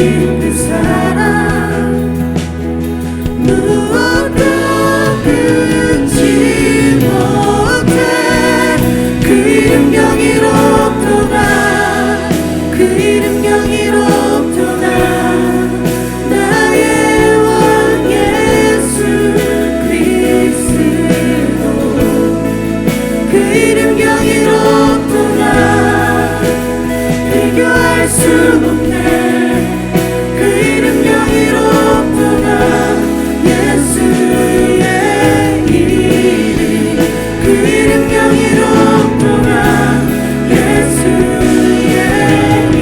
그 사랑 무엇도 끊지 못해. 그 이름 경이롭도다. 그 이름 경이롭도다. 나의 왕 예수 그리스도. 그 이름 경이롭도다. 비교할 수 없네. 그 이름 경이롭도다. 예수의 이름. 그 이름 경이롭도다. 예수의 이름.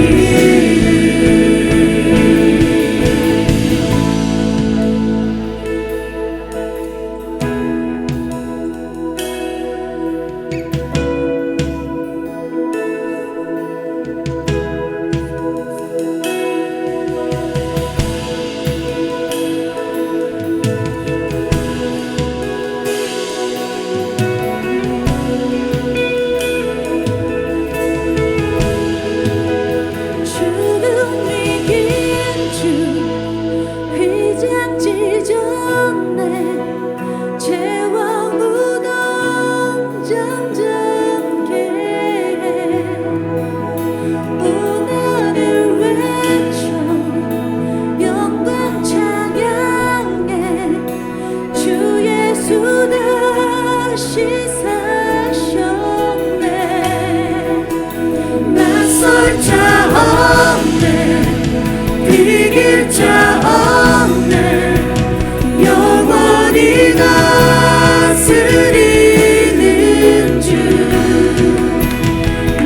죽음 이긴 주 휘장지 전에 죄와 무덤 잠잠게 오늘을 외쳐 영광 찬양해. 주 예수 다시 사셨네. 맞설 자 없네. 비길 자 없네. 영원히 다스리는 주.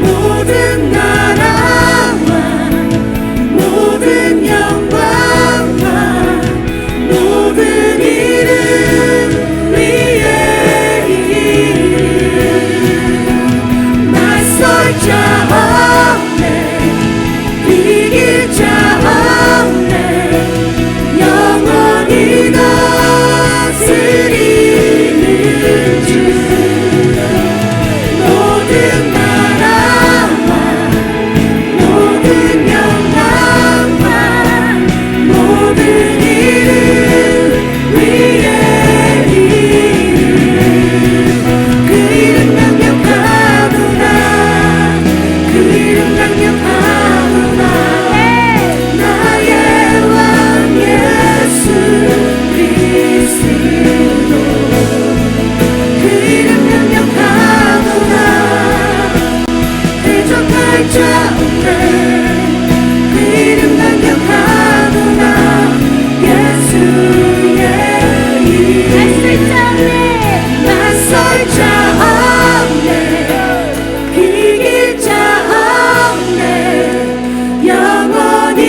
모든 나라와 모든 영광과 모든 이름 위에 이름. 맞설 자 없네. 비길 자 없네. 영원히 다스리는 주. 모든 나라와 모든 영광과 모든 이름 위에 이름. 그 이름 강력하구나. 그 이름 강력하구나. 나의 왕 예수 그리스도. 그 이름 강력하구나. 대적할 자 없네. 그 이름 강력하구나. 예수의 이름. 맞설 자 없네. 비길 자 없네. 영원히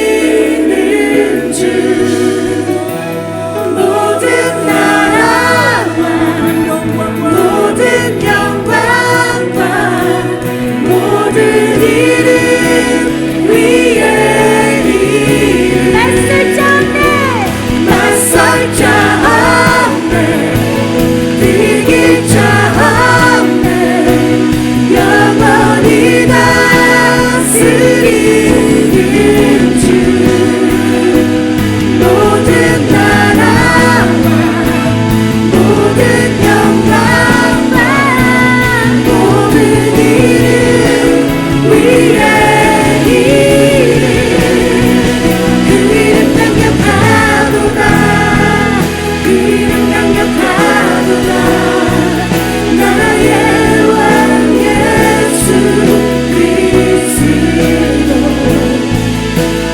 다스리는 주. 모든 나라와 모든 영광과 모든 이름 위에 이름. 맞설 자 없네. 비길 자 없네. 영원히 다스리는 주. 모든 나라와 모든 영광과 모든 이름 위에 이름. 그 이름 강력하구나. 그 이름 강력하구나. 나의 왕 예수 그리스도.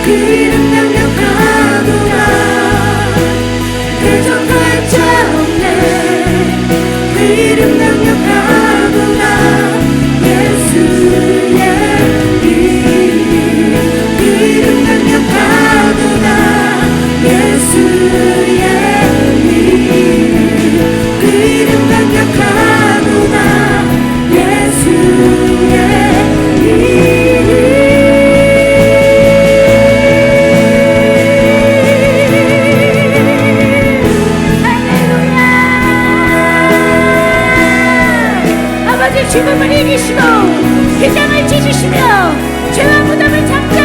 그 이름 강력하구나. 대적할 자 없네. 그 이름 강력하구나. 예수의 이름. 그 이름 강력하구나. 예수의 이름. 그 이름 강력하구나. 예수의 이름. 죽음을 이기시고 회장을 찢으시며 죄와 무덤을 잡고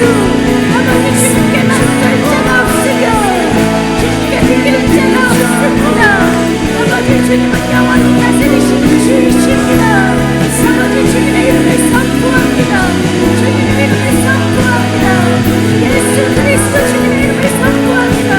아버지 주님께 맞설 자가 없으며 주님께 비길 자가 없습니다. 아버지 주님은 영원히 다스리시는 주이십니다. 아버지 주님의 이름을 선포합니다. 주님의 이름을 선포합니다. 예수 그리스도 주님의 이름을 선포합니다.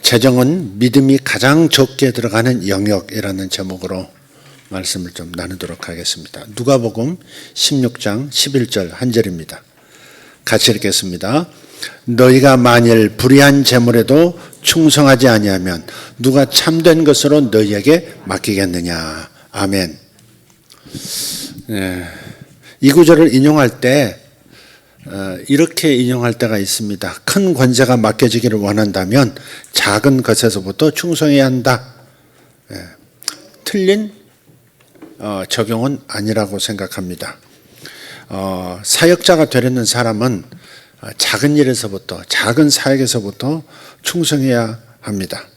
재정은 믿음이 가장 적게 들어가는 영역이라는 제목으로 말씀을 좀 나누도록 하겠습니다. 누가복음 16장 11절 한 절입니다. 같이 읽겠습니다. 너희가 만일 불의한 재물에도 충성하지 아니하면 누가 참된 것으로 너희에게 맡기겠느냐. 아멘. 이 구절을 인용할 때 이렇게 인용할 때가 있습니다. 큰 권세가 맡겨지기를 원한다면 작은 것에서부터 충성해야 한다. 틀린 적용은 아니라고 생각합니다. 사역자가 되려는 사람은 작은 일에서부터, 작은 사역에서부터 충성해야 합니다.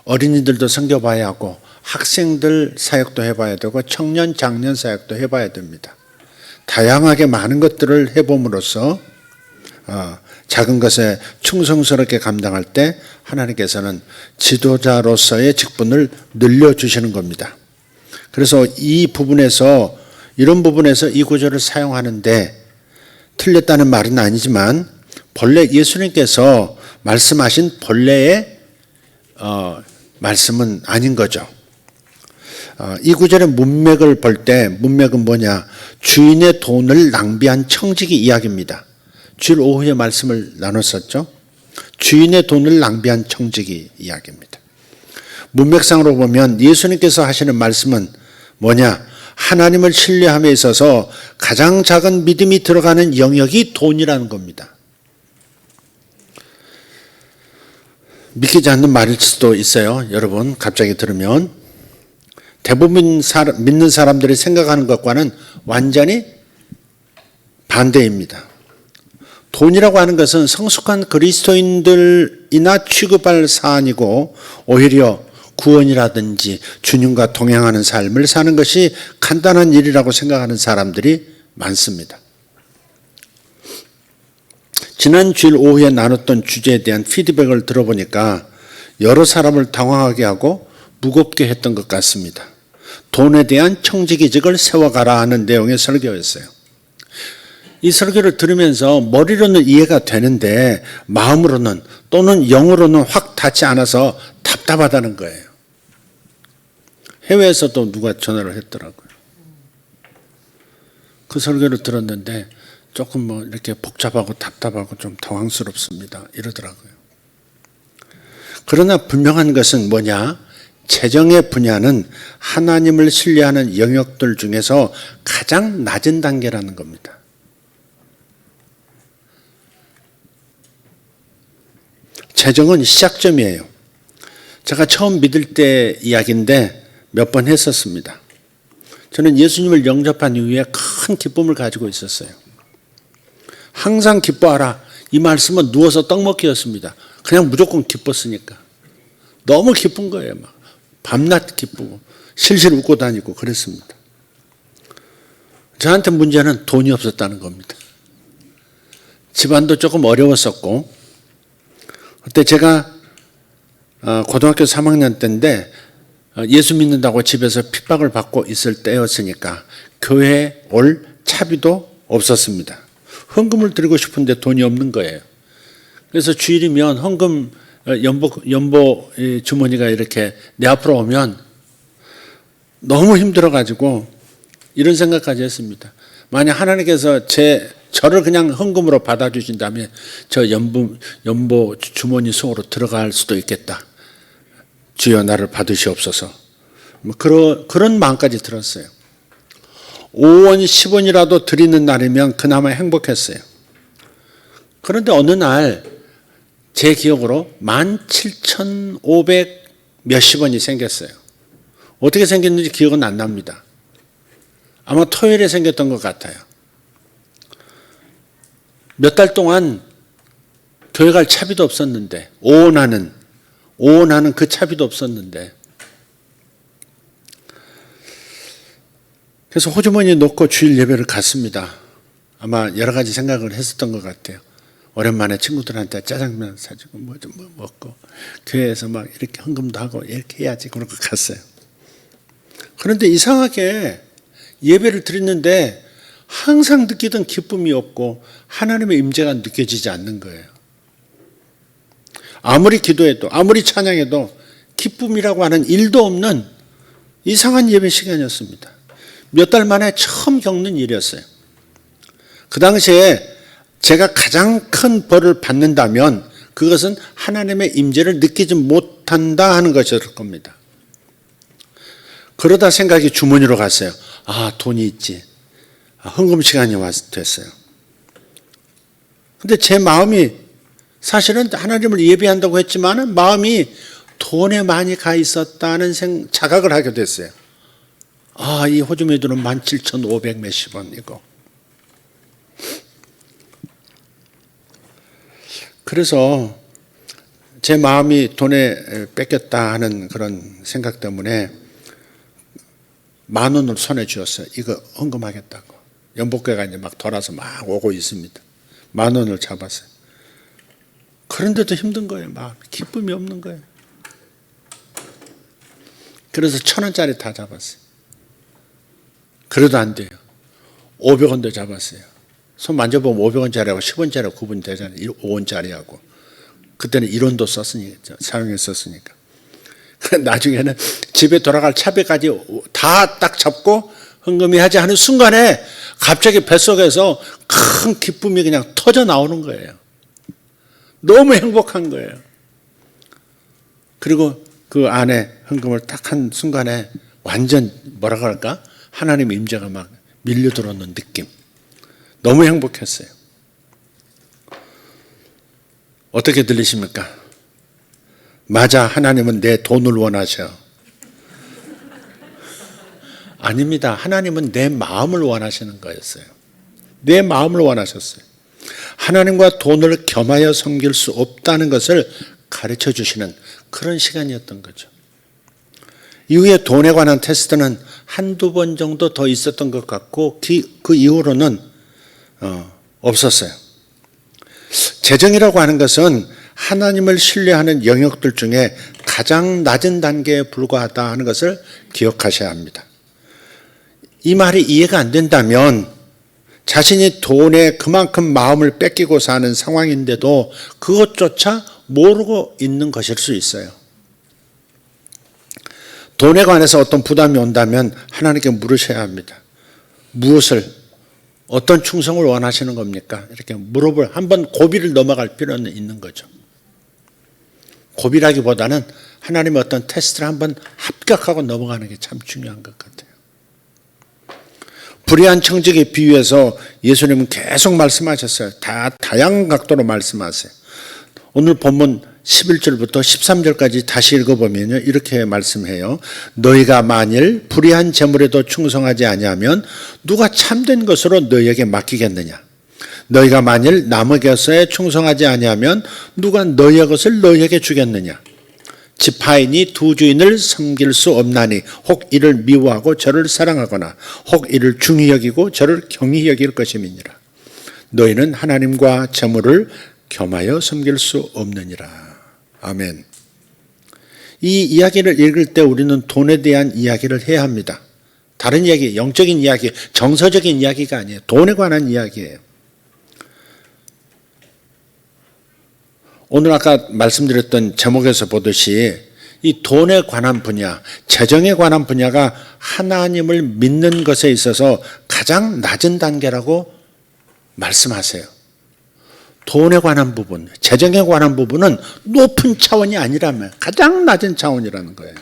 어린이들도 섬겨봐야 하고 학생들 사역도 해봐야 되고 청년, 장년 사역도 해봐야 됩니다. 다양하게 많은 것들을 해봄으로써 작은 것에 충성스럽게 감당할 때 하나님께서는 지도자로서의 직분을 늘려주시는 겁니다. 그래서 이 부분에서, 이런 부분에서 이 구절을 사용하는데 틀렸다는 말은 아니지만 본래 예수님께서 말씀하신 본래의 말씀은 아닌 거죠. 이 구절의 문맥을 볼 때 문맥은 뭐냐? 주인의 돈을 낭비한 청지기 이야기입니다. 주일 오후에 말씀을 나눴었죠. 주인의 돈을 낭비한 청지기 이야기입니다. 문맥상으로 보면 예수님께서 하시는 말씀은 뭐냐? 하나님을 신뢰함에 있어서 가장 작은 믿음이 들어가는 영역이 돈이라는 겁니다. 믿기지 않는 말일 수도 있어요. 여러분 갑자기 들으면 대부분 믿는 사람들이 생각하는 것과는 완전히 반대입니다. 돈이라고 하는 것은 성숙한 그리스도인들이나 취급할 사안이고 오히려 구원이라든지 주님과 동행하는 삶을 사는 것이 간단한 일이라고 생각하는 사람들이 많습니다. 지난 주일 오후에 나눴던 주제에 대한 피드백을 들어보니까 여러 사람을 당황하게 하고 무겁게 했던 것 같습니다. 돈에 대한 청지기직을 세워가라 하는 내용의 설교였어요. 이 설교를 들으면서 머리로는 이해가 되는데 마음으로는 또는 영으로는 확 닿지 않아서 답답하다는 거예요. 해외에서도 누가 전화를 했더라고요. 그 설교를 들었는데 조금 뭐 이렇게 복잡하고 답답하고 좀 당황스럽습니다. 이러더라고요. 그러나 분명한 것은 뭐냐? 재정의 분야는 하나님을 신뢰하는 영역들 중에서 가장 낮은 단계라는 겁니다. 재정은 시작점이에요. 제가 처음 믿을 때 이야기인데 몇 번 했었습니다. 저는 예수님을 영접한 이후에 큰 기쁨을 가지고 있었어요. 항상 기뻐하라. 이 말씀은 누워서 떡 먹기였습니다. 그냥 무조건 기뻤으니까. 너무 기쁜 거예요. 막 밤낮 기쁘고 실실 웃고 다니고 그랬습니다. 저한테 문제는 돈이 없었다는 겁니다. 집안도 조금 어려웠었고 그때 제가 고등학교 3학년 때인데 예수 믿는다고 집에서 핍박을 받고 있을 때였으니까 교회에 올 차비도 없었습니다. 헌금을 드리고 싶은데 돈이 없는 거예요. 그래서 주일이면 헌금 연보 주머니가 이렇게 내 앞으로 오면 너무 힘들어가지고 이런 생각까지 했습니다. 만약 하나님께서 저를 그냥 헌금으로 받아주신다면 저 연보 주머니 속으로 들어갈 수도 있겠다. 주여 나를 받으시옵소서. 뭐 그런 마음까지 들었어요. 5원 10원이라도 드리는 날이면 그나마 행복했어요. 그런데 어느 날 제 기억으로 17,500 몇십 원이 생겼어요. 어떻게 생겼는지 기억은 안 납니다. 아마 토요일에 생겼던 것 같아요. 몇 달 동안 교회 갈 차비도 없었는데 오온하는 그 차비도 없었는데 그래서 호주머니에 넣고 주일 예배를 갔습니다. 아마 여러 가지 생각을 했었던 것 같아요. 오랜만에 친구들한테 짜장면 사주고 뭐 좀 먹고 교회에서 막 이렇게 헌금도 하고 이렇게 해야지 그러고 갔어요. 그런데 이상하게 예배를 드렸는데 항상 느끼던 기쁨이 없고 하나님의 임재가 느껴지지 않는 거예요. 아무리 기도해도 아무리 찬양해도 기쁨이라고 하는 일도 없는 이상한 예배 시간이었습니다. 몇 달 만에 처음 겪는 일이었어요. 그 당시에 제가 가장 큰 벌을 받는다면 그것은 하나님의 임재를 느끼지 못한다 하는 것이었을 겁니다. 그러다 생각이 주머니로 갔어요. 아, 돈이 있지. 헌금 시간이 됐어요. 근데 제 마음이 사실은 하나님을 예배한다고 했지만 마음이 돈에 많이 가 있었다는 자각을 하게 됐어요. 아, 이 호주머니 돈은 17,500 몇십 원이고. 그래서 제 마음이 돈에 뺏겼다 하는 그런 생각 때문에 10,000원을 손에 쥐었어요. 이거 헌금하겠다고. 연복회가 이제 막 돌아서 막 오고 있습니다. 10,000원을 잡았어요. 그런데도 힘든 거예요. 마음이 기쁨이 없는 거예요. 그래서 1,000원짜리 다 잡았어요. 그래도 안 돼요. 500원도 잡았어요. 손 만져보면 500원짜리하고 10원짜리하고 구분이 되잖아요. 5원짜리하고. 그때는 1원도 사용했었으니까. 나중에는 집에 돌아갈 차비까지 다 딱 잡고 헌금이 하지 않은 순간에 갑자기 뱃속에서 큰 기쁨이 그냥 터져 나오는 거예요. 너무 행복한 거예요. 그리고 그 안에 헌금을 딱 한 순간에 완전 뭐라고 할까? 하나님의 임재가 막 밀려들어오는 느낌. 너무 행복했어요. 어떻게 들리십니까? 맞아, 하나님은 내 돈을 원하셔. 아닙니다. 하나님은 내 마음을 원하시는 거였어요. 내 마음을 원하셨어요. 하나님과 돈을 겸하여 섬길 수 없다는 것을 가르쳐 주시는 그런 시간이었던 거죠. 이후에 돈에 관한 테스트는 한두 번 정도 더 있었던 것 같고 그 이후로는 없었어요. 재정이라고 하는 것은 하나님을 신뢰하는 영역들 중에 가장 낮은 단계에 불과하다 하는 것을 기억하셔야 합니다. 이 말이 이해가 안 된다면 자신이 돈에 그만큼 마음을 뺏기고 사는 상황인데도 그것조차 모르고 있는 것일 수 있어요. 돈에 관해서 어떤 부담이 온다면 하나님께 물으셔야 합니다. 무엇을, 어떤 충성을 원하시는 겁니까? 이렇게 물어볼, 한번 고비를 넘어갈 필요는 있는 거죠. 고비라기보다는 하나님의 어떤 테스트를 한번 합격하고 넘어가는 게 참 중요한 것 같아요. 불의한 청지기에 비유해서 예수님은 계속 말씀하셨어요. 다양한 각도로 말씀하세요. 오늘 본문 11절부터 13절까지 다시 읽어보면요, 이렇게 말씀해요. 너희가 만일 불의한 재물에도 충성하지 아니하면 누가 참된 것으로 너희에게 맡기겠느냐? 너희가 만일 남의 것에 충성하지 아니하면 누가 너희의 것을 너희에게 주겠느냐? 지파인이 두 주인을 섬길 수 없나니 혹 이를 미워하고 저를 사랑하거나 혹 이를 중히 여기고 저를 경히 여길 것임이니라. 너희는 하나님과 재물을 겸하여 섬길 수 없느니라. 아멘. 이 이야기를 읽을 때 우리는 돈에 대한 이야기를 해야 합니다. 다른 이야기, 영적인 이야기, 정서적인 이야기가 아니에요. 돈에 관한 이야기예요. 오늘 아까 말씀드렸던 제목에서 보듯이 이 돈에 관한 분야, 재정에 관한 분야가 하나님을 믿는 것에 있어서 가장 낮은 단계라고 말씀하세요. 돈에 관한 부분, 재정에 관한 부분은 높은 차원이 아니라면 가장 낮은 차원이라는 거예요.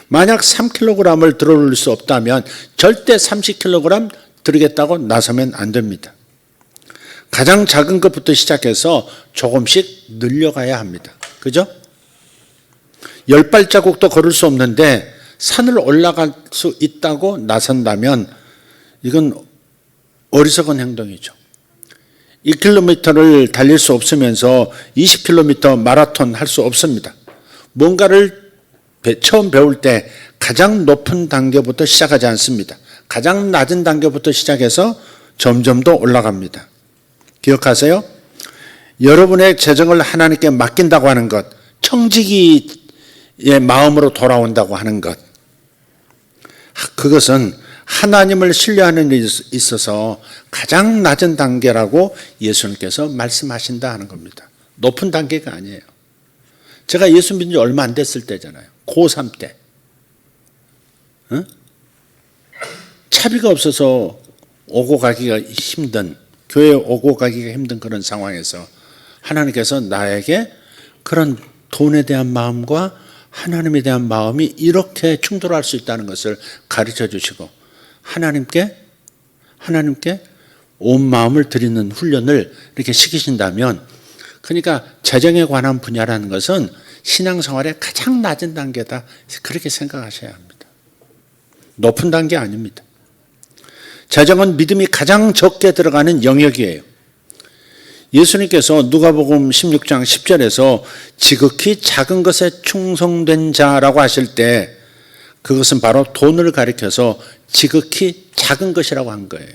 만약 3kg을 들어올릴 수 없다면 절대 30kg 들이겠다고 나서면 안 됩니다. 가장 작은 것부터 시작해서 조금씩 늘려가야 합니다. 그죠? 10발자국도 걸을 수 없는데 산을 올라갈 수 있다고 나선다면 이건 어리석은 행동이죠. 1km를 달릴 수 없으면서 20km 마라톤 할 수 없습니다. 뭔가를 처음 배울 때 가장 높은 단계부터 시작하지 않습니다. 가장 낮은 단계부터 시작해서 점점 더 올라갑니다. 기억하세요? 여러분의 재정을 하나님께 맡긴다고 하는 것, 청지기의 마음으로 돌아온다고 하는 것, 그것은 하나님을 신뢰하는 데 있어서 가장 낮은 단계라고 예수님께서 말씀하신다 하는 겁니다. 높은 단계가 아니에요. 제가 예수 믿은 지 얼마 안 됐을 때잖아요. 고3 때. 차비가 없어서 오고 가기가 힘든, 교회에 오고 가기가 힘든 그런 상황에서 하나님께서 나에게 그런 돈에 대한 마음과 하나님에 대한 마음이 이렇게 충돌할 수 있다는 것을 가르쳐 주시고 하나님께 온 마음을 드리는 훈련을 이렇게 시키신다면, 그러니까 재정에 관한 분야라는 것은 신앙생활의 가장 낮은 단계다, 그렇게 생각하셔야 합니다. 높은 단계 아닙니다. 재정은 믿음이 가장 적게 들어가는 영역이에요. 예수님께서 누가복음 16장 10절에서 지극히 작은 것에 충성된 자라고 하실 때 그것은 바로 돈을 가리켜서 지극히 작은 것이라고 한 거예요.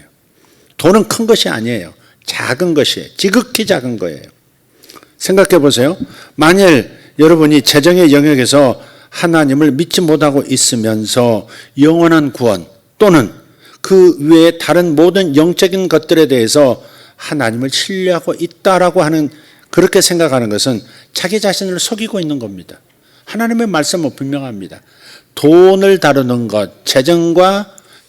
돈은 큰 것이 아니에요. 작은 것이에요. 지극히 작은 거예요. 생각해 보세요. 만일 여러분이 재정의 영역에서 하나님을 믿지 못하고 있으면서 영원한 구원 또는 그 외에 다른 모든 영적인 것들에 대해서 하나님을 신뢰하고 있다라고 하는, 그렇게 생각하는 것은 자기 자신을 속이고 있는 겁니다. 하나님의 말씀은 분명합니다. 돈을 다루는 것,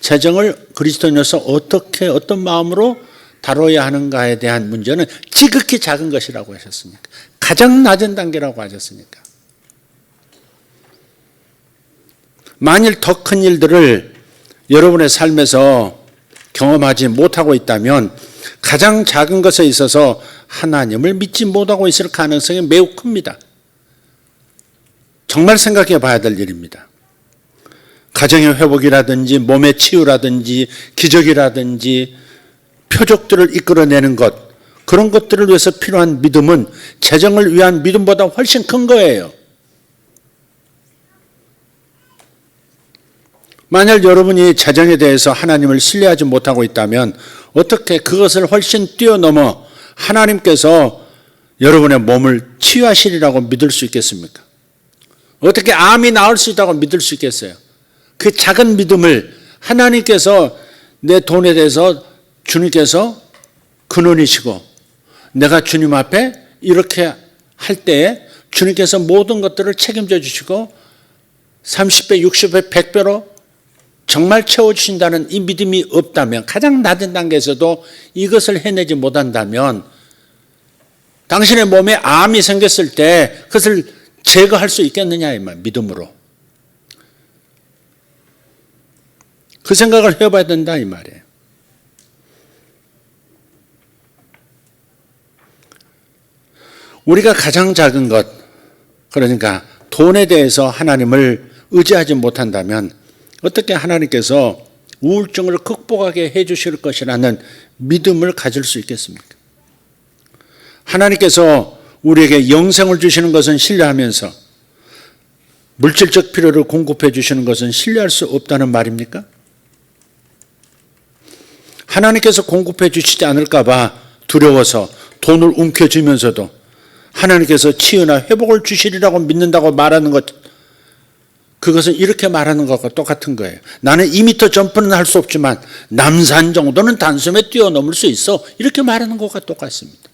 재정을 그리스도인으로서 어떻게 어떤 마음으로 다뤄야 하는가에 대한 문제는 지극히 작은 것이라고 하셨으니까, 가장 낮은 단계라고 하셨으니까. 만일 더 큰 일들을 여러분의 삶에서 경험하지 못하고 있다면 가장 작은 것에 있어서 하나님을 믿지 못하고 있을 가능성이 매우 큽니다. 정말 생각해 봐야 될 일입니다. 가정의 회복이라든지 몸의 치유라든지 기적이라든지 표적들을 이끌어내는 것, 그런 것들을 위해서 필요한 믿음은 재정을 위한 믿음보다 훨씬 큰 거예요. 만약 여러분이 재정에 대해서 하나님을 신뢰하지 못하고 있다면 어떻게 그것을 훨씬 뛰어넘어 하나님께서 여러분의 몸을 치유하시리라고 믿을 수 있겠습니까? 어떻게 암이 나을 수 있다고 믿을 수 있겠어요? 그 작은 믿음을 하나님께서 내 돈에 대해서 주님께서 근원이시고 내가 주님 앞에 이렇게 할 때에 주님께서 모든 것들을 책임져 주시고 30배, 60배, 100배로 정말 채워주신다는 이 믿음이 없다면, 가장 낮은 단계에서도 이것을 해내지 못한다면 당신의 몸에 암이 생겼을 때 그것을 제거할 수 있겠느냐 이 말, 믿음으로. 그 생각을 해봐야 된다 이 말이에요. 우리가 가장 작은 것, 그러니까 돈에 대해서 하나님을 의지하지 못한다면 어떻게 하나님께서 우울증을 극복하게 해 주실 것이라는 믿음을 가질 수 있겠습니까? 하나님께서 우리에게 영생을 주시는 것은 신뢰하면서 물질적 필요를 공급해 주시는 것은 신뢰할 수 없다는 말입니까? 하나님께서 공급해 주시지 않을까 봐 두려워서 돈을 움켜쥐면서도 하나님께서 치유나 회복을 주시리라고 믿는다고 말하는 것, 그것은 이렇게 말하는 것과 똑같은 거예요. 나는 2m 점프는 할 수 없지만 남산 정도는 단숨에 뛰어넘을 수 있어. 이렇게 말하는 것과 똑같습니다.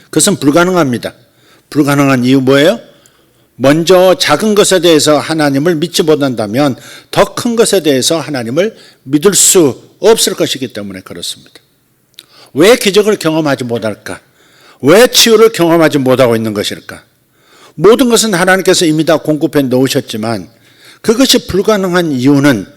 그것은 불가능합니다. 불가능한 이유 뭐예요? 먼저 작은 것에 대해서 하나님을 믿지 못한다면 더 큰 것에 대해서 하나님을 믿을 수 없을 것이기 때문에 그렇습니다. 왜 기적을 경험하지 못할까? 왜 치유를 경험하지 못하고 있는 것일까? 모든 것은 하나님께서 이미 다 공급해 놓으셨지만 그것이 불가능한 이유는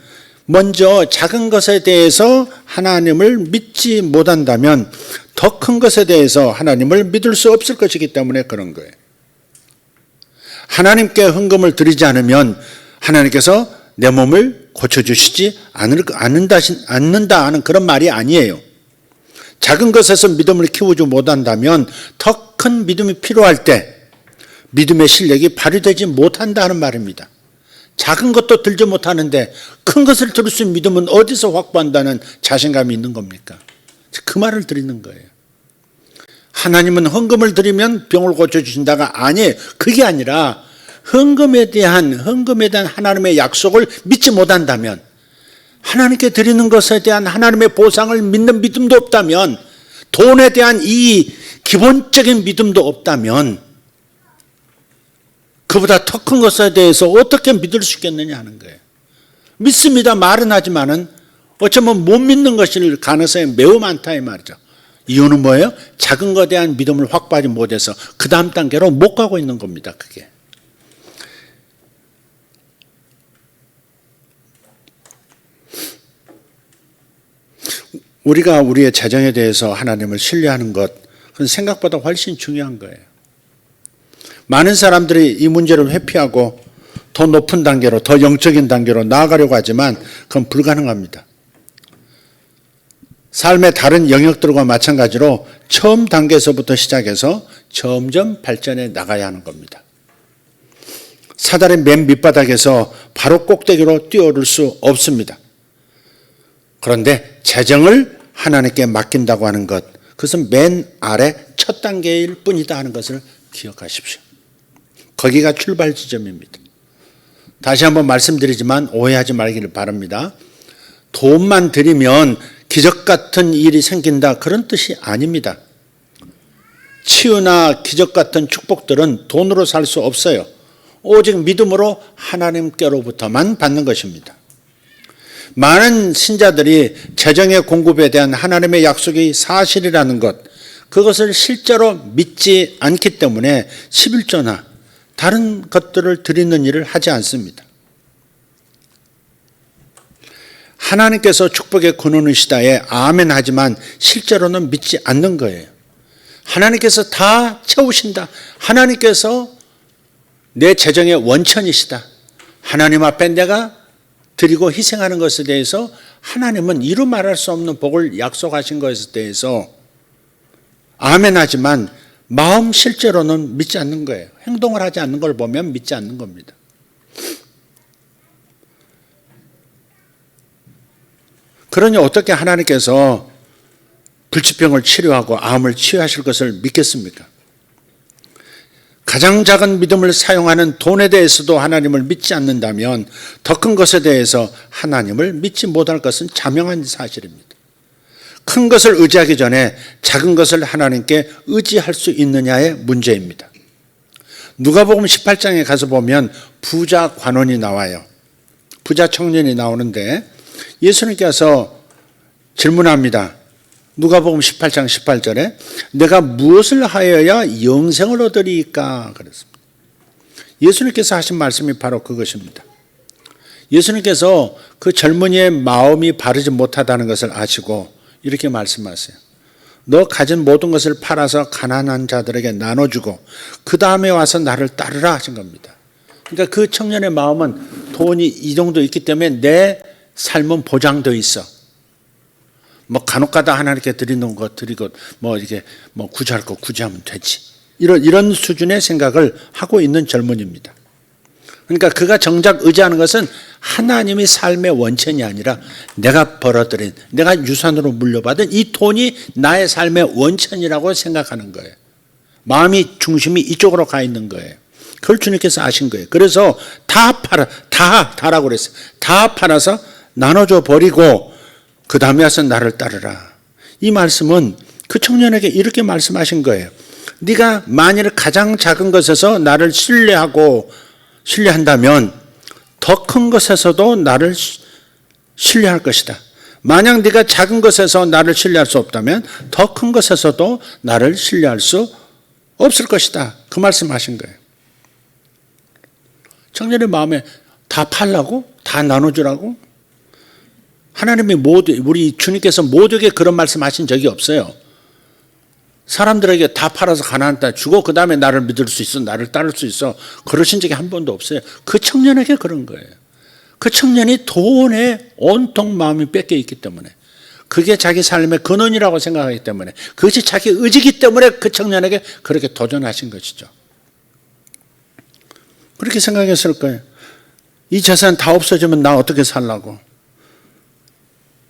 먼저 작은 것에 대해서 하나님을 믿지 못한다면 더 큰 것에 대해서 하나님을 믿을 수 없을 것이기 때문에 그런 거예요. 하나님께 헌금을 드리지 않으면 하나님께서 내 몸을 고쳐주시지 않는다 하는 그런 말이 아니에요. 작은 것에서 믿음을 키우지 못한다면 더 큰 믿음이 필요할 때 믿음의 실력이 발휘되지 못한다는 말입니다. 작은 것도 들지 못하는데 큰 것을 들을 수 있는 믿음은 어디서 확보한다는 자신감이 있는 겁니까? 그 말을 드리는 거예요. 하나님은 헌금을 드리면 병을 고쳐주신다가 아니에요. 그게 아니라 헌금에 대한 하나님의 약속을 믿지 못한다면, 하나님께 드리는 것에 대한 하나님의 보상을 믿는 믿음도 없다면, 돈에 대한 이 기본적인 믿음도 없다면 그보다 더 큰 것에 대해서 어떻게 믿을 수 있겠느냐 하는 거예요. 믿습니다 말은 하지만은 어쩌면 못 믿는 것일 가능성이 매우 많다 이 말이죠. 이유는 뭐예요? 작은 것에 대한 믿음을 확보하지 못해서 그 다음 단계로 못 가고 있는 겁니다. 그게. 우리가 우리의 재정에 대해서 하나님을 신뢰하는 것, 그건 생각보다 훨씬 중요한 거예요. 많은 사람들이 이 문제를 회피하고 더 높은 단계로, 더 영적인 단계로 나아가려고 하지만 그건 불가능합니다. 삶의 다른 영역들과 마찬가지로 처음 단계에서부터 시작해서 점점 발전해 나가야 하는 겁니다. 사다리 맨 밑바닥에서 바로 꼭대기로 뛰어오를 수 없습니다. 그런데 재정을 하나님께 맡긴다고 하는 것, 그것은 맨 아래 첫 단계일 뿐이다 하는 것을 기억하십시오. 거기가 출발 지점입니다. 다시 한번 말씀드리지만 오해하지 말기를 바랍니다. 돈만 드리면 기적 같은 일이 생긴다, 그런 뜻이 아닙니다. 치유나 기적 같은 축복들은 돈으로 살 수 없어요. 오직 믿음으로 하나님께로부터만 받는 것입니다. 많은 신자들이 재정의 공급에 대한 하나님의 약속이 사실이라는 것, 그것을 실제로 믿지 않기 때문에 11조나 다른 것들을 드리는 일을 하지 않습니다. 하나님께서 축복의 근원이시다에 아멘 하지만 실제로는 믿지 않는 거예요. 하나님께서 다 채우신다. 하나님께서 내 재정의 원천이시다. 하나님 앞에 내가 드리고 희생하는 것에 대해서 하나님은 이루 말할 수 없는 복을 약속하신 것에 대해서 아멘 하지만 마음 실제로는 믿지 않는 거예요. 행동을 하지 않는 걸 보면 믿지 않는 겁니다. 그러니 어떻게 하나님께서 불치병을 치료하고 암을 치유하실 것을 믿겠습니까? 가장 작은 믿음을 사용하는 돈에 대해서도 하나님을 믿지 않는다면 더 큰 것에 대해서 하나님을 믿지 못할 것은 자명한 사실입니다. 큰 것을 의지하기 전에 작은 것을 하나님께 의지할 수 있느냐의 문제입니다. 누가복음 18장에 가서 보면 부자 관원이 나와요. 부자 청년이 나오는데 예수님께서 질문합니다. 누가복음 18장 18절에 내가 무엇을 하여야 영생을 얻으리까 그랬습니다. 예수님께서 하신 말씀이 바로 그것입니다. 예수님께서 그 젊은이의 마음이 바르지 못하다는 것을 아시고 이렇게 말씀하세요. 너 가진 모든 것을 팔아서 가난한 자들에게 나눠주고 그 다음에 와서 나를 따르라 하신 겁니다. 그러니까 그 청년의 마음은 돈이 이 정도 있기 때문에 내 삶은 보장되어 있어. 뭐 간혹가다 하나님께 드리는 거 드리고 이렇게 구제할 거 구제하면 되지. 이런 수준의 생각을 하고 있는 젊은이입니다. 그러니까 그가 정작 의지하는 것은 하나님의 삶의 원천이 아니라 내가 벌어들인, 내가 유산으로 물려받은 이 돈이 나의 삶의 원천이라고 생각하는 거예요. 마음이 중심이 이쪽으로 가 있는 거예요. 그걸 주님께서 아신 거예요. 그래서 다라고 그랬어요. 다 팔아서 나눠줘 버리고 그 다음에 와서 나를 따르라. 이 말씀은 그 청년에게 이렇게 말씀하신 거예요. 네가 만일 가장 작은 것에서 나를 신뢰한다면 더 큰 것에서도 나를 신뢰할 것이다. 만약 네가 작은 것에서 나를 신뢰할 수 없다면 더 큰 것에서도 나를 신뢰할 수 없을 것이다. 그 말씀하신 거예요. 청년의 마음에 다 팔라고? 다 나눠주라고? 하나님이 우리 주님께서 모두에게 그런 말씀하신 적이 없어요. 사람들에게 다 팔아서 가난한 땅 주고 그 다음에 나를 믿을 수 있어, 나를 따를 수 있어 그러신 적이 한 번도 없어요. 그 청년에게 그런 거예요. 그 청년이 돈에 온통 마음이 뺏겨 있기 때문에 그게 자기 삶의 근원이라고 생각하기 때문에 그것이 자기 의지이기 때문에 그 청년에게 그렇게 도전하신 것이죠. 그렇게 생각했을 거예요. 이 재산 다 없어지면 나 어떻게 살라고?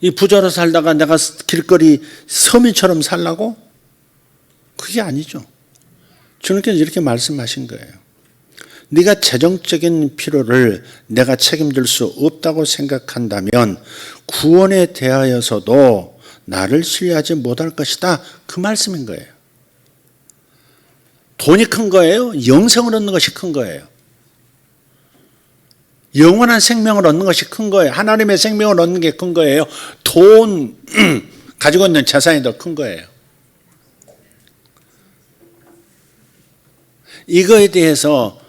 이 부자로 살다가 내가 길거리 서민처럼 살라고? 그게 아니죠. 주님께서 이렇게 말씀하신 거예요. 네가 재정적인 필요를 내가 책임질 수 없다고 생각한다면 구원에 대하여서도 나를 신뢰하지 못할 것이다. 그 말씀인 거예요. 돈이 큰 거예요? 영생을 얻는 것이 큰 거예요. 영원한 생명을 얻는 것이 큰 거예요. 하나님의 생명을 얻는 게 큰 거예요. 돈 가지고 있는 재산이 더 큰 거예요. 이거에 대해서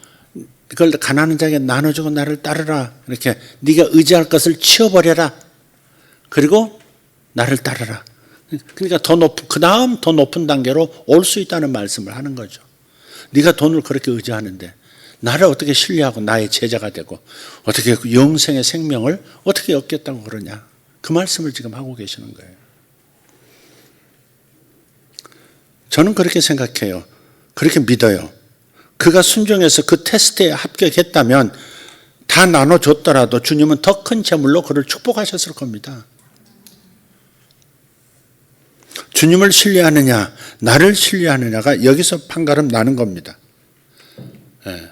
그걸 가난한 자에게 나눠주고 나를 따르라. 이렇게 네가 의지할 것을 치워버려라. 그리고 나를 따르라. 그러니까 그 다음 더 높은 단계로 올 수 있다는 말씀을 하는 거죠. 네가 돈을 그렇게 의지하는데 나를 어떻게 신뢰하고 나의 제자가 되고 어떻게 영생의 생명을 어떻게 얻겠다고 그러냐. 그 말씀을 지금 하고 계시는 거예요. 저는 그렇게 생각해요. 그렇게 믿어요. 그가 순종해서 그 테스트에 합격했다면 다 나눠줬더라도 주님은 더 큰 재물로 그를 축복하셨을 겁니다. 주님을 신뢰하느냐 나를 신뢰하느냐가 여기서 판가름 나는 겁니다. 네.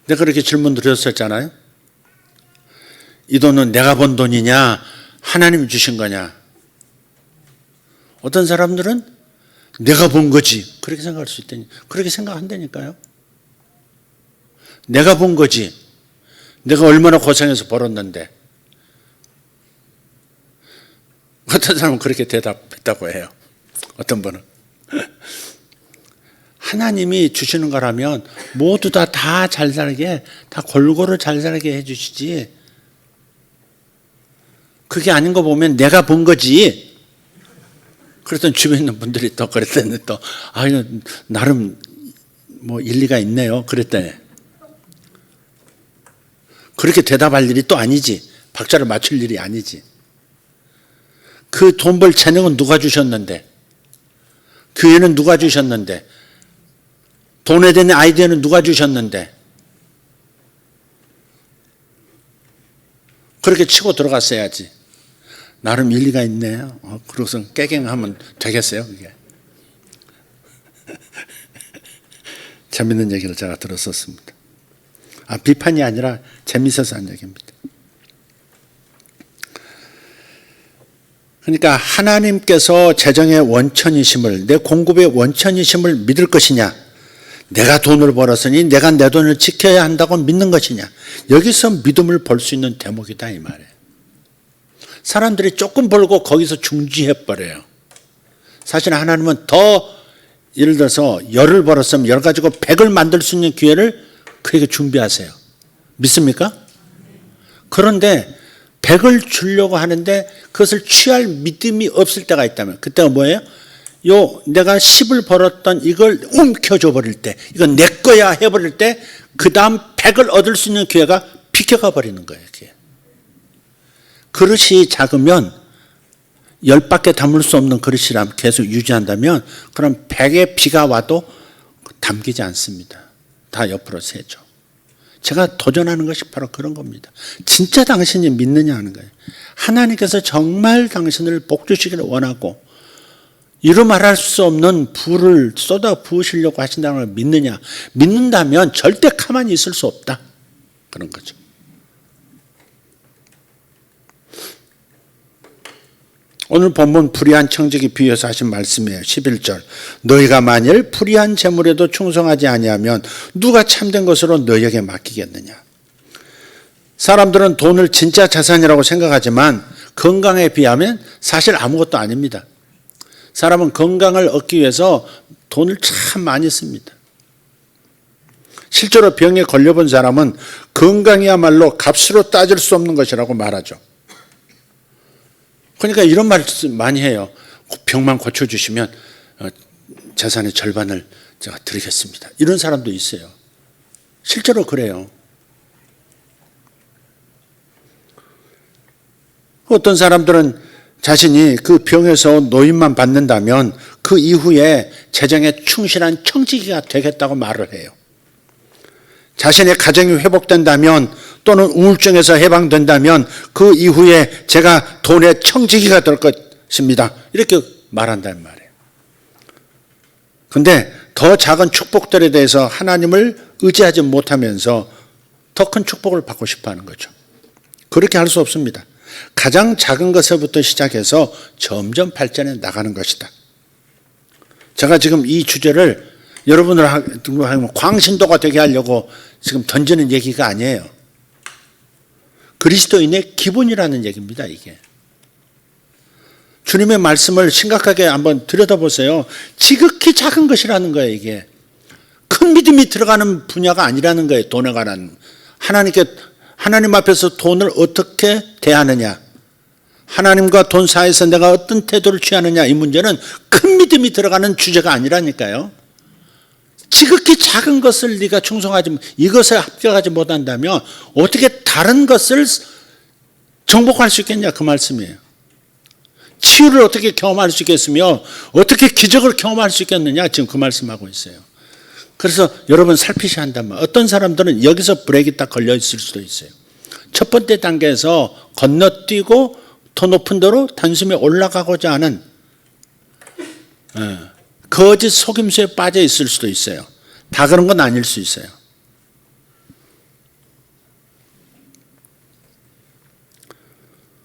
내가 그렇게 질문 드렸었잖아요. 이 돈은 내가 번 돈이냐 하나님이 주신 거냐. 어떤 사람들은 내가 본 거지 그렇게 생각할 수 있다니 그렇게 생각한다니까요. 내가 본 거지 내가 얼마나 고생해서 벌었는데. 어떤 사람은 그렇게 대답했다고 해요. 어떤 분은 하나님이 주시는 거라면 모두 다 잘 살게, 다 골고루 잘 살게 해주시지. 그게 아닌 거 보면 내가 본 거지. 그랬더니 주변에 있는 분들이 또 그랬더니 또, 이거 나름 뭐 일리가 있네요. 그랬더니. 그렇게 대답할 일이 또 아니지. 박자를 맞출 일이 아니지. 그 돈 벌 재능은 누가 주셨는데? 교회는 누가 주셨는데? 돈에 대한 아이디어는 누가 주셨는데? 그렇게 치고 들어갔어야지. 나름 일리가 있네요. 그러고서 깨갱하면 되겠어요, 그게. 재밌는 얘기를 제가 들었었습니다. 비판이 아니라 재밌어서 한 얘기입니다. 그러니까 하나님께서 재정의 원천이심을, 내 공급의 원천이심을 믿을 것이냐, 내가 돈을 벌었으니 내가 내 돈을 지켜야 한다고 믿는 것이냐, 여기서 믿음을 볼 수 있는 대목이다 이 말이에요. 사람들이 조금 벌고 거기서 중지해버려요. 사실 하나님은 더, 예를 들어서 10을 벌었으면 10 가지고 100을 만들 수 있는 기회를 그에게 준비하세요. 믿습니까? 그런데 100을 주려고 하는데 그것을 취할 믿음이 없을 때가 있다면, 그때가 뭐예요? 내가 10을 벌었던 이걸 움켜줘 버릴 때, 이건 내 거야 해버릴 때, 그 다음 100을 얻을 수 있는 기회가 비켜가 버리는 거예요. 그게. 그릇이 작으면 10밖에 담을 수 없는 그릇이라면 계속 유지한다면, 그럼 100의 비가 와도 담기지 않습니다. 다 옆으로 새죠. 제가 도전하는 것이 바로 그런 겁니다. 진짜 당신이 믿느냐 하는 거예요. 하나님께서 정말 당신을 복주시기를 원하고 이루 말할 수 없는 부를 쏟아 부으시려고 하신다는 걸 믿느냐. 믿는다면 절대 가만히 있을 수 없다. 그런 거죠. 오늘 본문 불의한 청지기 비유에서 하신 말씀이에요. 11절. 너희가 만일 불의한 재물에도 충성하지 아니하면 누가 참된 것으로 너희에게 맡기겠느냐. 사람들은 돈을 진짜 자산이라고 생각하지만 건강에 비하면 사실 아무것도 아닙니다. 사람은 건강을 얻기 위해서 돈을 참 많이 씁니다. 실제로 병에 걸려본 사람은 건강이야말로 값으로 따질 수 없는 것이라고 말하죠. 그러니까 이런 말 많이 해요. 병만 고쳐주시면 재산의 절반을 제가 드리겠습니다. 이런 사람도 있어요. 실제로 그래요. 어떤 사람들은 자신이 그 병에서 노임만 받는다면 그 이후에 재정에 충실한 청지기가 되겠다고 말을 해요. 자신의 가정이 회복된다면 또는 우울증에서 해방된다면 그 이후에 제가 돈의 청지기가 될 것입니다. 이렇게 말한다는 말이에요. 그런데 더 작은 축복들에 대해서 하나님을 의지하지 못하면서 더 큰 축복을 받고 싶어 하는 거죠. 그렇게 할 수 없습니다. 가장 작은 것에부터 시작해서 점점 발전해 나가는 것이다. 제가 지금 이 주제를 여러분들 광신도가 되게 하려고 지금 던지는 얘기가 아니에요. 그리스도인의 기본이라는 얘기입니다, 이게. 주님의 말씀을 심각하게 한번 들여다보세요. 지극히 작은 것이라는 거예요, 이게. 큰 믿음이 들어가는 분야가 아니라는 거예요, 돈에 관한. 하나님 앞에서 돈을 어떻게 대하느냐, 하나님과 돈 사이에서 내가 어떤 태도를 취하느냐, 이 문제는 큰 믿음이 들어가는 주제가 아니라니까요. 지극히 작은 것을 네가 충성하지, 이것에 합격하지 못한다면 어떻게 다른 것을 정복할 수 있겠냐, 그 말씀이에요. 치유를 어떻게 경험할 수 있겠으며 어떻게 기적을 경험할 수 있겠느냐, 지금 그 말씀하고 있어요. 그래서 여러분 살피셔야 한단 말이에요. 어떤 사람들은 여기서 브레이크가 딱 걸려 있을 수도 있어요. 첫 번째 단계에서 건너뛰고 더 높은 데로 단숨에 올라가고자 하는 거짓 속임수에 빠져 있을 수도 있어요. 다 그런 건 아닐 수 있어요.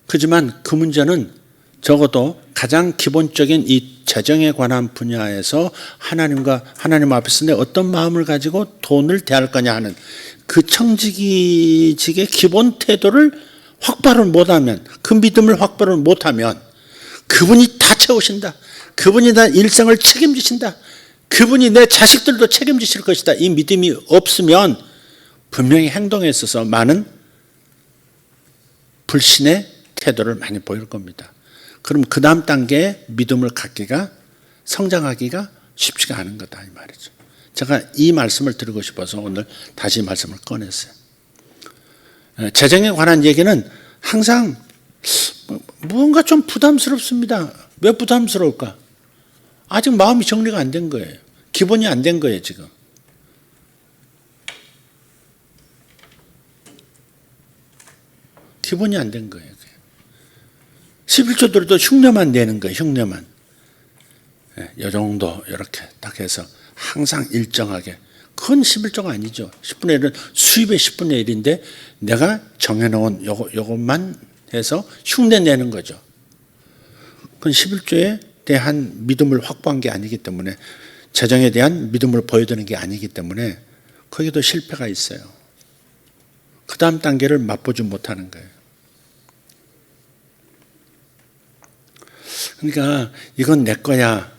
하지만 그 문제는 적어도 가장 기본적인 이 재정에 관한 분야에서 하나님 앞에서 내 어떤 마음을 가지고 돈을 대할 거냐 하는 그 청지기직의 기본 태도를 확보를 못하면, 그 믿음을 확보를 못하면 그분이 다 채우신다, 그분이 다 일생을 책임지신다, 그분이 내 자식들도 책임지실 것이다. 이 믿음이 없으면 분명히 행동에 있어서 많은 불신의 태도를 많이 보일 겁니다. 그럼 그 다음 단계의 믿음을 갖기가, 성장하기가 쉽지가 않은 거다 이 말이죠. 제가 이 말씀을 드리고 싶어서 오늘 다시 말씀을 꺼냈어요. 재정에 관한 얘기는 항상 무언가 좀 부담스럽습니다. 왜 부담스러울까? 아직 마음이 정리가 안 된 거예요. 기본이 안 된 거예요 지금. 기본이 안 된 거예요. 11조 들어도 흉내만 내는 거예요. 흉내만. 이 정도 이렇게 딱 해서 항상 일정하게. 그건 11조가 아니죠. 10분의 1은 수입의 10분의 1인데 내가 정해놓은 요것만 해서 흉내 내는 거죠. 그건 11조에 대한 믿음을 확보한 게 아니기 때문에, 재정에 대한 믿음을 보여드리는 게 아니기 때문에 거기도 실패가 있어요. 그 다음 단계를 맛보지 못하는 거예요. 그러니까 이건 내 거야.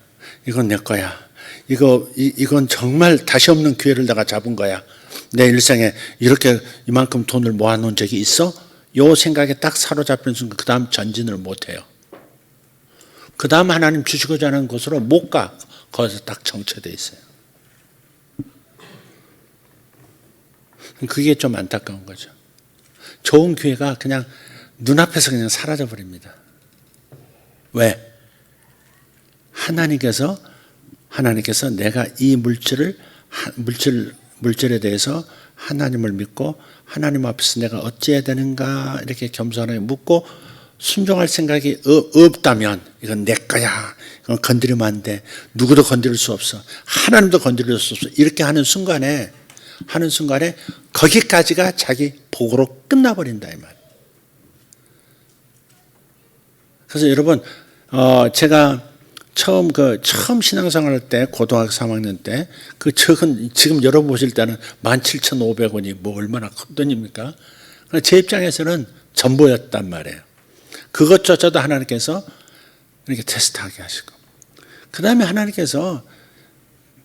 이건 내 거야. 이건 정말 다시 없는 기회를 내가 잡은 거야. 내 일생에 이렇게 이만큼 돈을 모아놓은 적이 있어? 요 생각에 딱 사로잡힌 순간 그 다음 전진을 못해요. 그 다음 하나님 주시고자 하는 곳으로 못 가. 거기서 딱 정체되어 있어요. 그게 좀 안타까운 거죠. 좋은 기회가 그냥 눈앞에서 그냥 사라져 버립니다. 왜? 하나님께서 내가 이 물질에 대해서 하나님을 믿고 하나님 앞에서 내가 어찌해야 되는가 이렇게 겸손하게 묻고 순종할 생각이 없다면 이건 내 거야. 이건 건드리면 안 돼. 누구도 건드릴 수 없어. 하나님도 건드릴 수 없어. 이렇게 하는 순간에 거기까지가 자기 복으로 끝나버린다 이 말. 그래서 여러분 제가 처음 신앙생활 할 때 고등학교 3학년 때 그 지금 여러분 보실 때는 17,500원이 뭐 얼마나 큰 돈입니까? 제 입장에서는 전부였단 말이에요. 그것조차도 하나님께서 이렇게 테스트하게 하시고 그 다음에 하나님께서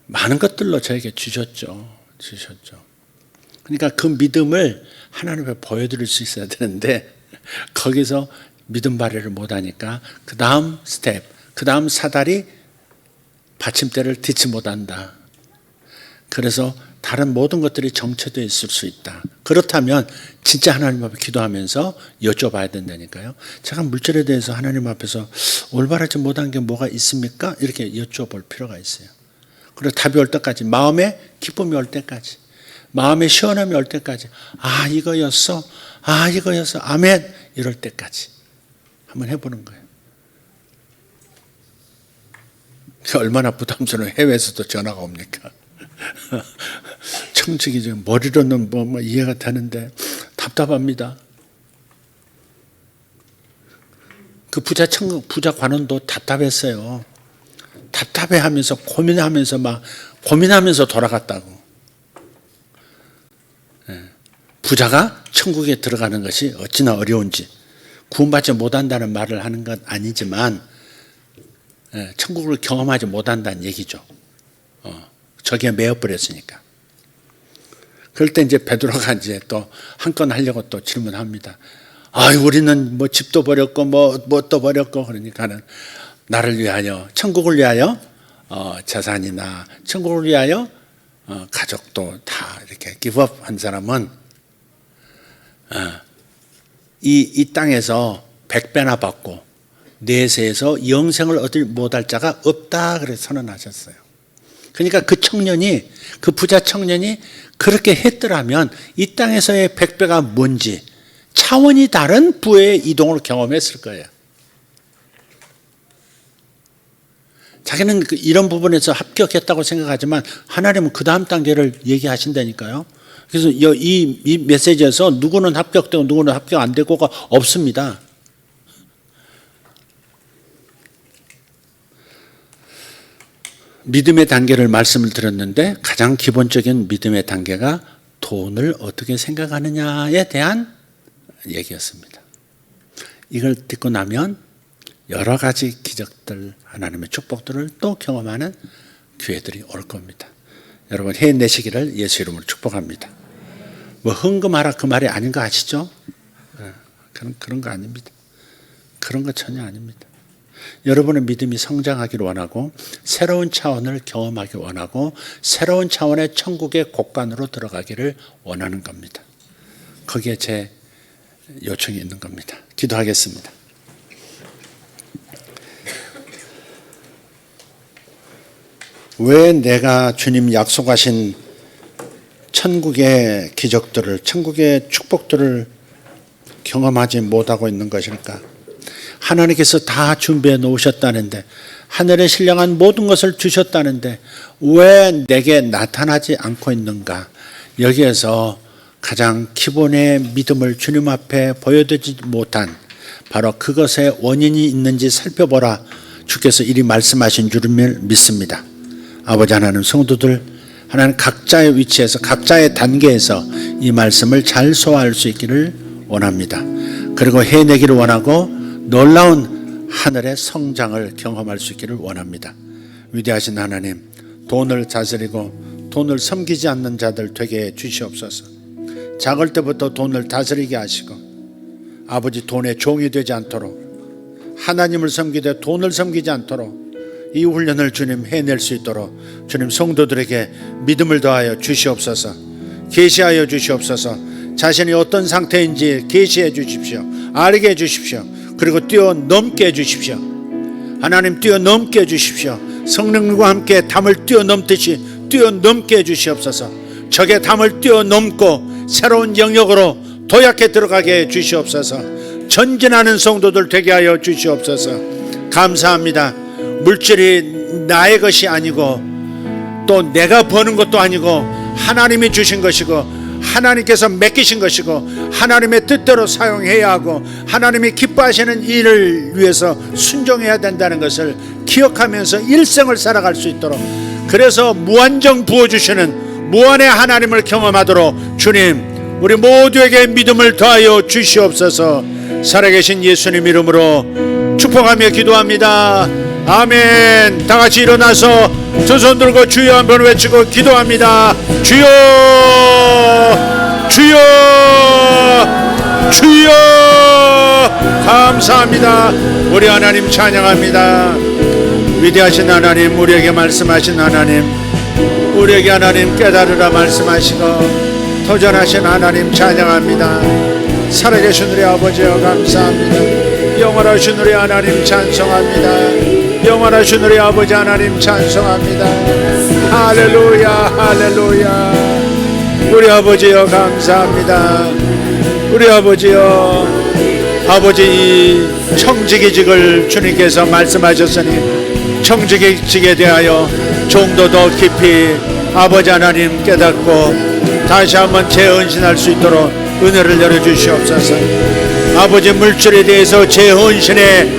많은 것들로 저에게 주셨죠. 그러니까 그 믿음을 하나님께 보여드릴 수 있어야 되는데 거기서 믿음 발휘를 못하니까 그 다음 스텝, 그 다음 사다리 받침대를 딛지 못한다. 그래서 다른 모든 것들이 정체되어 있을 수 있다. 그렇다면 진짜 하나님 앞에 기도하면서 여쭤봐야 된다니까요. 제가 물질에 대해서 하나님 앞에서 올바르지 못한 게 뭐가 있습니까? 이렇게 여쭤볼 필요가 있어요. 그리고 답이 올 때까지, 마음에 기쁨이 올 때까지, 마음에 시원함이 올 때까지, 이거였어, 아멘, 이럴 때까지 한번 해보는 거예요. 얼마나 부담스러운, 해외에서도 전화가 옵니까? 청측이 지금 머리로는 뭐 이해가 되는데 답답합니다. 그 부자 관원도 답답했어요. 답답해하면서 고민하면서 돌아갔다고. 부자가 천국에 들어가는 것이 어찌나 어려운지, 구원받지 못한다는 말을 하는 건 아니지만 천국을 경험하지 못한다는 얘기죠. 저기에 매여버렸으니까. 그럴 때 이제 베드로가 이제 또 한 건 하려고 또 질문합니다. 우리는 뭐 집도 버렸고 또 버렸고, 그러니까는 나를 위하여, 천국을 위하여 재산이나 천국을 위하여 가족도 다 이렇게 기브업 한 사람은 이 땅에서 100배나 받고 내세에서 영생을 얻을 못할 자가 없다, 그래서 선언하셨어요. 그러니까 그 부자 청년이 그렇게 했더라면 이 땅에서의 100배가 뭔지 차원이 다른 부의 이동을 경험했을 거예요. 자기는 이런 부분에서 합격했다고 생각하지만 하나님은 그 다음 단계를 얘기하신다니까요. 그래서 이 메시지에서 누구는 합격되고 누구는 합격 안 되고가 없습니다. 믿음의 단계를 말씀을 드렸는데 가장 기본적인 믿음의 단계가 돈을 어떻게 생각하느냐에 대한 얘기였습니다. 이걸 듣고 나면 여러 가지 기적들, 하나님의 축복들을 또 경험하는 기회들이 올 겁니다. 여러분 해내시기를 예수 이름으로 축복합니다. 뭐 헌금하라 그 말이 아닌 거 아시죠? 그런 거 아닙니다. 그런 거 전혀 아닙니다. 여러분의 믿음이 성장하기를 원하고 새로운 차원을 경험하기 원하고 새로운 차원의 천국의 곳간으로 들어가기를 원하는 겁니다. 거기에 제 요청이 있는 겁니다. 기도하겠습니다. 왜 내가 주님 약속하신 천국의 기적들을, 천국의 축복들을 경험하지 못하고 있는 것일까? 하나님께서 다 준비해 놓으셨다는데, 하늘에 신령한 모든 것을 주셨다는데 왜 내게 나타나지 않고 있는가? 여기에서 가장 기본의 믿음을 주님 앞에 보여드리지 못한 바로 그것의 원인이 있는지 살펴보라. 주께서 이리 말씀하신 줄을 믿습니다. 아버지 하나님, 성도들 하나님 각자의 위치에서 각자의 단계에서 이 말씀을 잘 소화할 수 있기를 원합니다. 그리고 해내기를 원하고 놀라운 하늘의 성장을 경험할 수 있기를 원합니다. 위대하신 하나님, 돈을 다스리고 돈을 섬기지 않는 자들 되게 해 주시옵소서. 작을 때부터 돈을 다스리게 하시고 아버지 돈의 종이 되지 않도록, 하나님을 섬기되 돈을 섬기지 않도록 이 훈련을 주님 해낼 수 있도록 주님 성도들에게 믿음을 더하여 주시옵소서. 계시하여 주시옵소서. 자신이 어떤 상태인지 계시해 주십시오. 알게 해 주십시오. 그리고 뛰어넘게 해 주십시오. 하나님 뛰어넘게 해 주십시오. 성령과 함께 담을 뛰어넘듯이 뛰어넘게 해 주시옵소서. 적의 담을 뛰어넘고 새로운 영역으로 도약해 들어가게 해 주시옵소서. 전진하는 성도들 되게 하여 주시옵소서. 감사합니다. 물질이 나의 것이 아니고 또 내가 버는 것도 아니고 하나님이 주신 것이고 하나님께서 맡기신 것이고 하나님의 뜻대로 사용해야 하고 하나님이 기뻐하시는 일을 위해서 순종해야 된다는 것을 기억하면서 일생을 살아갈 수 있도록, 그래서 무한정 부어주시는 무한의 하나님을 경험하도록 주님 우리 모두에게 믿음을 더하여 주시옵소서. 살아계신 예수님 이름으로 축복하며 기도합니다. 아멘. 다 같이 일어나서 두 손 들고 주여 한번 외치고 기도합니다. 주여, 주여, 주여. 감사합니다. 우리 하나님 찬양합니다. 위대하신 하나님, 우리에게 말씀하신 하나님, 우리에게 하나님 깨달으라 말씀하시고 도전하신 하나님 찬양합니다. 살아계신 우리 아버지여 감사합니다. 영원하신 우리 하나님 찬송합니다. 영원하신 우리 아버지 하나님 찬송합니다. 할렐루야, 할렐루야. 우리 아버지여 감사합니다. 우리 아버지여, 아버지 이 청지기직을 주님께서 말씀하셨으니 청지기직에 대하여 좀 더 깊이 아버지 하나님 깨닫고 다시 한번 재헌신할 수 있도록 은혜를 열어주시옵소서. 아버지 물질에 대해서 재헌신의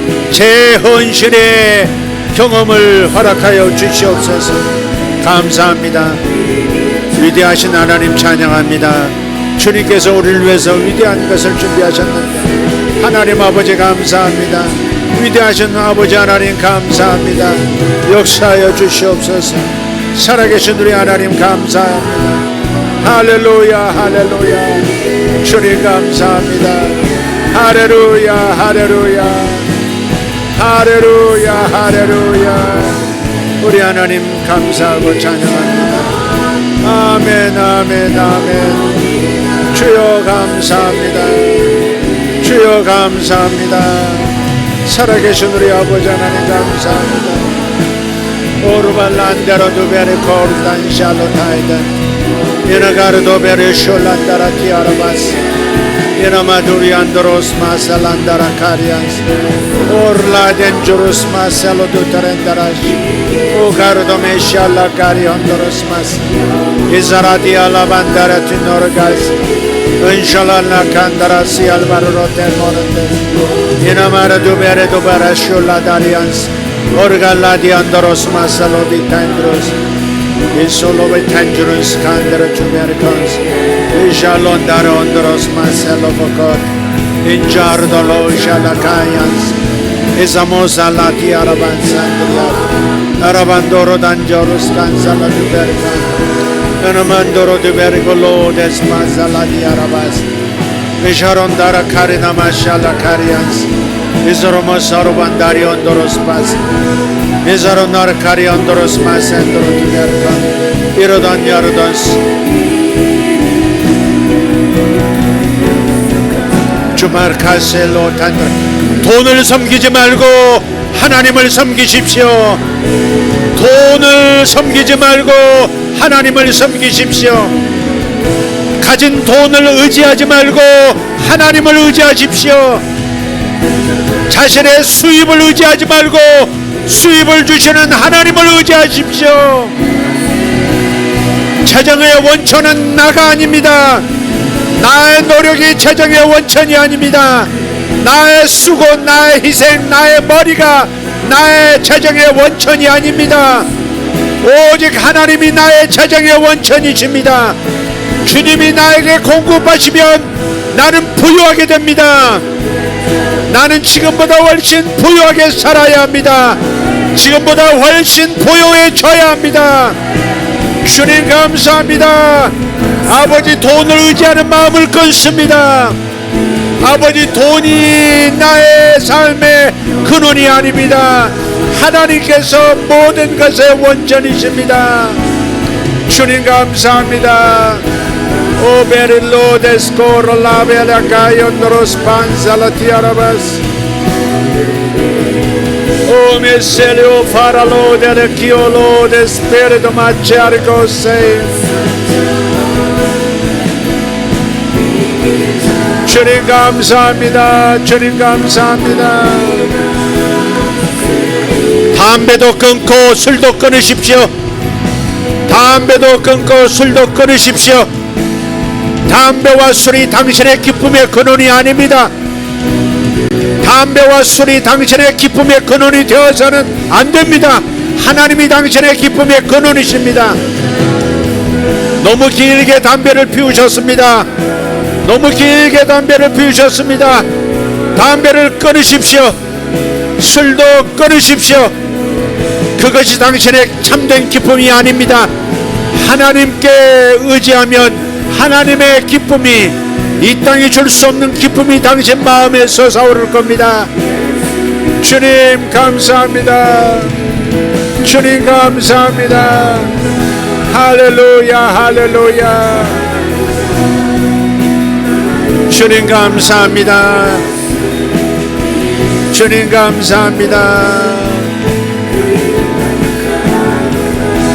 경험을 허락하여 주시옵소서. 감사합니다. 위대하신 하나님 찬양합니다. 주님께서 우리를 위해서 위대한 것을 준비하셨는데 하나님 아버지 감사합니다. 위대하신 아버지 하나님 감사합니다. 역사하여 주시옵소서. 살아계신 우리 하나님 감사합니다. 할렐루야, 할렐루야. 주님 감사합니다. 할렐루야, 할렐루야. 할렐루야, 할렐루야. 우리 하나님 감사하고 찬양합니다. 아멘, 아멘, 아멘. 주여 감사합니다. 주여 감사합니다. 살아계신 우리 아버지 하나님 감사합니다. 오르발란데로 두베레 코르단 샬로타이든 예나가르도 베레 숄란다라 티아라바스 예나마두리 안드로스 마살란다라 카리안스 오르라덴 주루스 마살로 두타렌다라시 오가르도 메샬라 카리 온도로스 마스 이사라디 알라반다라 티노르가스 은샬란라 칸다라시 알바르로 테모른데 예나마르 두베레 두바라 숄라다리안스 오르갈라디 안도로스 마살로 디탄드로스 이솔로베 탄주르스 칸데르 주메르콘스 이샬론다르 온도로스 마살로 보콧 인자르돌로 샬라카이안스 Esamosa la tiara bansandria Arabandoro danjoros cansala di verga Anamandoro di vergolo desmasa la tiara bas Misharondara karina mashala karians Isoromas arobandari ondoros pas Misaronar kari ondoros masendoro di verga Irodan yarodans 주말카셀로 단다. 돈을 섬기지 말고 하나님을 섬기십시오. 돈을 섬기지 말고 하나님을 섬기십시오. 가진 돈을 의지하지 말고 하나님을 의지하십시오. 자신의 수입을 의지하지 말고 수입을 주시는 하나님을 의지하십시오. 재정의 원천은 나가 아닙니다. 나의 노력이 재정의 원천이 아닙니다. 나의 수고, 나의 희생, 나의 머리가 나의 재정의 원천이 아닙니다. 오직 하나님이 나의 재정의 원천이십니다. 주님이 나에게 공급하시면 나는 부유하게 됩니다. 나는 지금보다 훨씬 부유하게 살아야 합니다. 지금보다 훨씬 부유해져야 합니다. 주님 감사합니다. 아버지, 돈을 의지하는 마음을 끊습니다. 아버지, 돈이 나의 삶의 근원이 아닙니다. 하나님께서 모든 것의 원천이십니다. 주님 감사합니다. 오베릴로 데스코로 라베라카이온도로스 판살라티아라바스 O meselio faralo delle chiolo de spirito macerico sei 주님 감사합니다. 주님 감사합니다. 담배도 끊고 술도 끊으십시오. 담배도 끊고 술도 끊으십시오. 담배와 술이 당신의 기쁨의 근원이 아닙니다. 담배와 술이 당신의 기쁨의 근원이 되어서는 안 됩니다. 하나님이 당신의 기쁨의 근원이십니다. 너무 길게 담배를 피우셨습니다. 너무 길게 담배를 피우셨습니다. 담배를 끊으십시오. 술도 끊으십시오. 그것이 당신의 참된 기쁨이 아닙니다. 하나님께 의지하면 하나님의 기쁨이, 이 땅이 줄 수 없는 기쁨이 당신 마음에 솟아오를 겁니다. 주님 감사합니다. 주님 감사합니다. 할렐루야 할렐루야. 주님 감사합니다. 주님 감사합니다.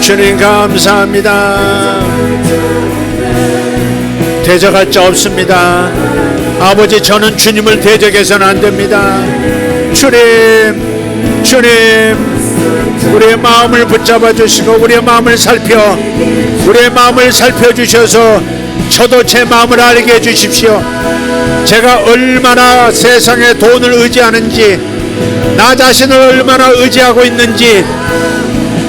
주님 감사합니다. 대적할 자 없습니다. 아버지, 저는 주님을 대적해서는 안 됩니다. 주님, 주님, 우리의 마음을 붙잡아 주시고 우리의 마음을 살펴주셔서 저도 제 마음을 알게 해주십시오. 제가 얼마나 세상에 돈을 의지하는지, 나 자신을 얼마나 의지하고 있는지,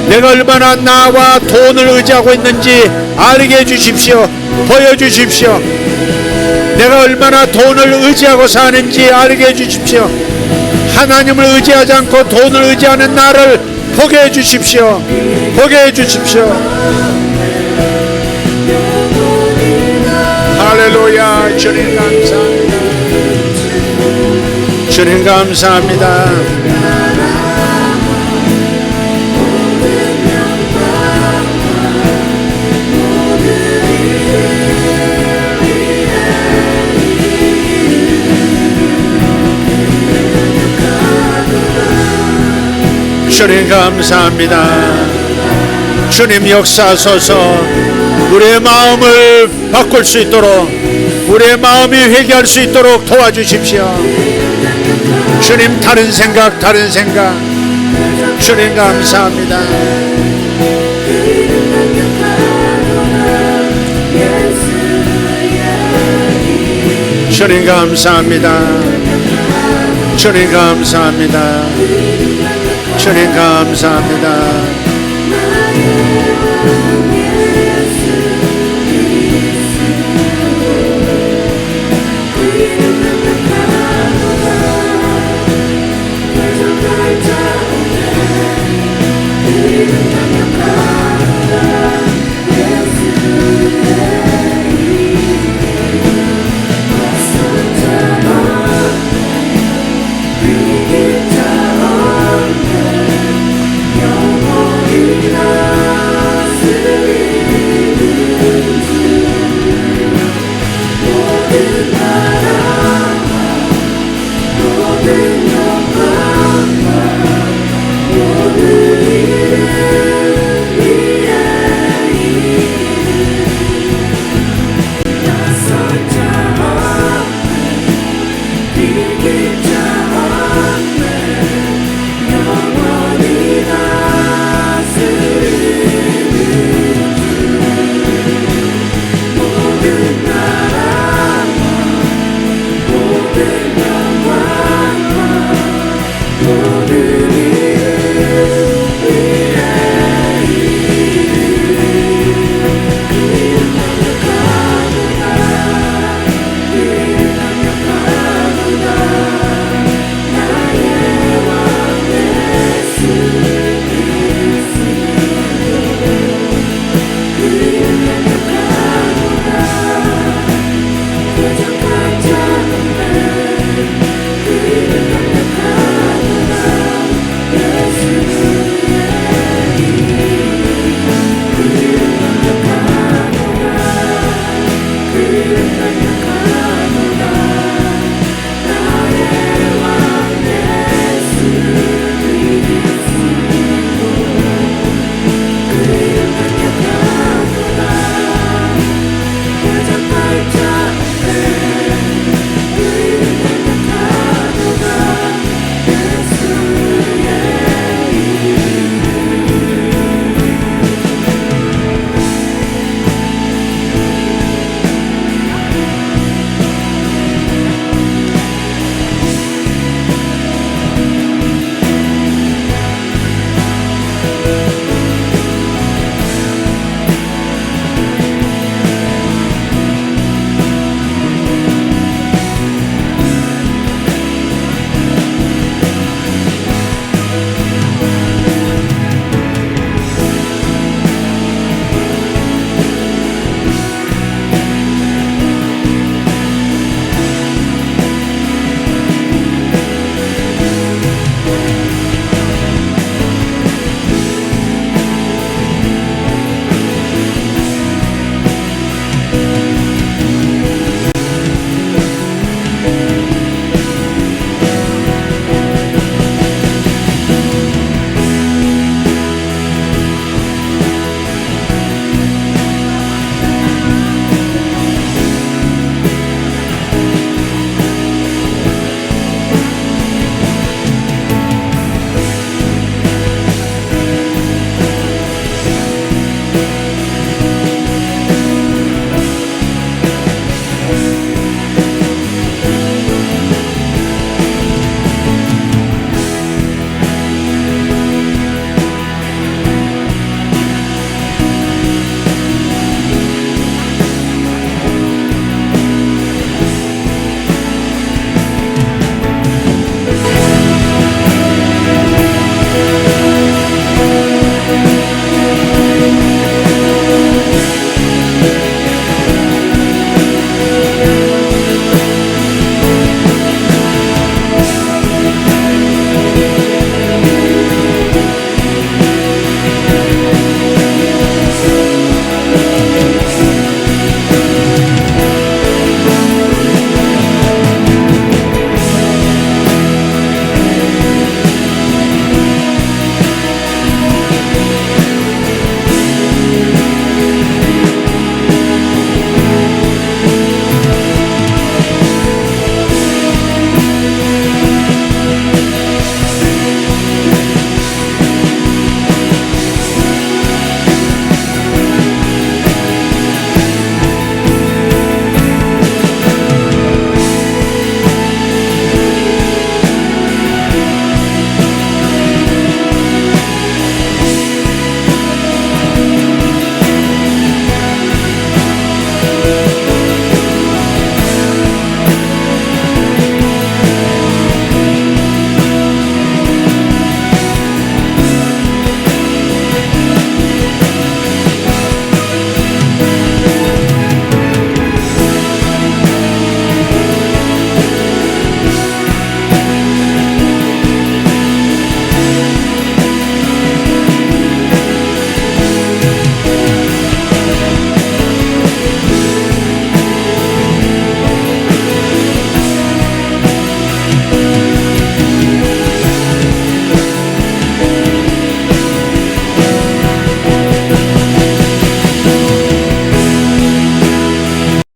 내가 얼마나 나와 돈을 의지하고 있는지 알게 해주십시오. 보여주십시오. 내가 얼마나 돈을 의지하고 사는지 알게 해주십시오. 하나님을 의지하지 않고 돈을 의지하는 나를 보게 해주십시오. 보게 해주십시오. 할렐루야. 주님 감사합니다. 주님 감사합니다. 주님 감사합니다. 주님 역사하소서. 우리의 마음을 바꿀 수 있도록, 우리의 마음이 회개할 수 있도록 도와주십시오. 주님, 다른 생각. 주님 감사합니다. 주님 감사합니다. 주님 감사합니다. 주님 감사합니다. 그는 강력하구나.